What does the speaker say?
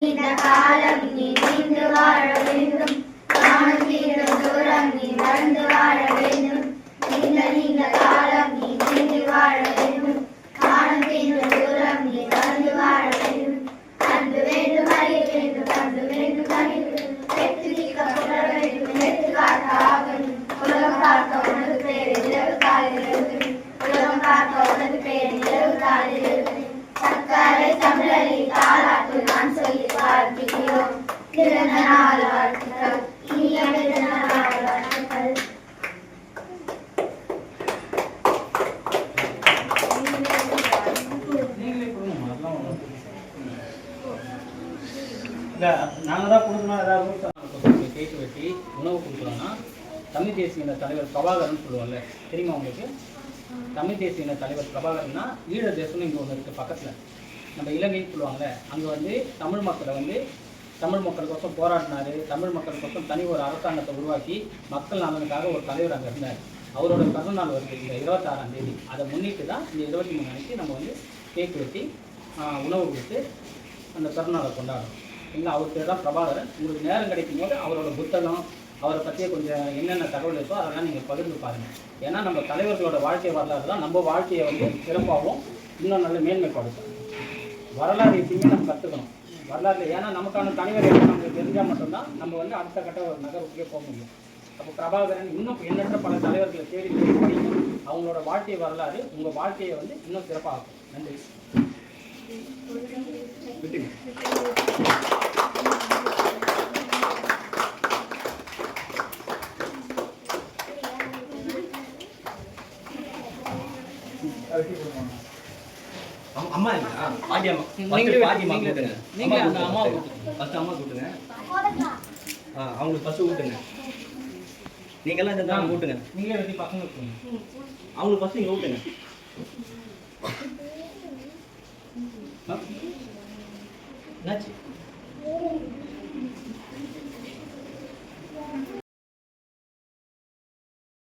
இந்த காலம் நீ நீண்டு வாழ வேண்டும், காணும் தீரும் தூரம் நீ நடந்து வாழ வேண்டும். இந்த காலம் நீ நீண்டு வாழ வேண்டும், காணும் தீரும் தூரம் நீ நடந்து வாழ வேண்டும். அன்பு வேண்டும், அறிய வேண்டும், அன்பு வேண்டும், அறிய வேண்டும். எத்திரிக்கப்பட வேண்டும், எடுத்துக்காட்ட ஆகணும். உலகம் பார்க்க உனது பேர் இரவு காலையில் எழுதும், உலகம் பார்க்க உனது பேர் இரவு காலையில் எழுதும். சர்க்காரை தமிழரை தாளாட்டு நான் சொல்லி வாழ்த்துகிறோம். பிறந்த நாள் வாழ்த்துக்கள், இனிய பிறந்த நாள் வாழ்த்துக்கள். நாங்கள் தான் கொடுக்கணும். ஏதாவது கேட்டு வெட்டி உணவு கொடுக்குறோன்னா தமிழ் தேசிய தலைவர் பிரபாகரன் சொல்லுவாங்கல்ல, தெரியுமா உங்களுக்கு? தமிழ் தேசிய தலைவர் பிரபாகரன்னா ஈழ தேசம்னு இங்கே ஒன்று இருக்குது பக்கத்தில், நம்ம இலங்கைன்னு சொல்லுவாங்கள்ல. அங்கே வந்து தமிழ் மக்களை வந்து தமிழ் மக்களுக்கோசம் போராடினார். தமிழ் மக்களுக்கோசம் தனி ஒரு அரசாங்கத்தை உருவாக்கி மக்கள் நலனுக்காக ஒரு தலைவர் அங்கே இருந்தார். அவரோட பிறந்த நாள் வருது இந்த 26ஆம் தேதி. அதை முன்னிட்டு தான் இந்த 23 அன்னைக்கு நம்ம வந்து கேக் வெட்டி உணவு கொடுத்து அந்த பிறந்தநாளை கொண்டாடுறோம். இல்லை, அவர் பேர் தான் பிரபாகரன். உங்களுக்கு நேரம் கிடைக்கும் போது அவரோட புத்தகம், அவரை பற்றிய கொஞ்சம் என்னென்ன தகவல் இருக்கோ அதெல்லாம் நீங்கள் பகிர்ந்து பாருங்கள். ஏன்னா நம்ம தலைவர்களோட வாழ்க்கை வரலாறு தான் நம்ம வாழ்க்கையை வந்து சிறப்பாகவும் இன்னும் நல்ல மேன்மைப்படுத்தும். வரலாறு எப்பயுமே நம்ம கற்றுக்கணும் வரலாறு. ஏன்னா நமக்கான தலைவர் எப்படி நமக்கு தெரிஞ்சால் மட்டும்தான் நம்ம வந்து அடுத்த கட்ட ஒரு நகருக்கே போக முடியும். அப்போ பிரபாகரன் இன்னும் எண்ணற்ற பல தலைவர்களை தேடி படிக்கும். அவங்களோட வாழ்க்கை வரலாறு உங்கள் வாழ்க்கையை வந்து இன்னும் சிறப்பாகும். நன்றி. அம்மா இல்லையா? பாட்டி அம்மா. பாட்டி அம்மா கூட்டுங்க. நீங்கள் அந்த அம்மா ஃபஸ்ட்டு அம்மா கூட்டுங்க. அவங்களுக்கு ஃபஸ்ட்டு ஊட்டுங்க. நீங்கள்லாம் இந்த தான் கூட்டுங்க. நீங்களே வெட்டி பசங்க கூட்டுங்க. அவங்களுக்கு ஃபஸ்ட்டு இங்கே ஊட்டுங்க. என்னாச்சு?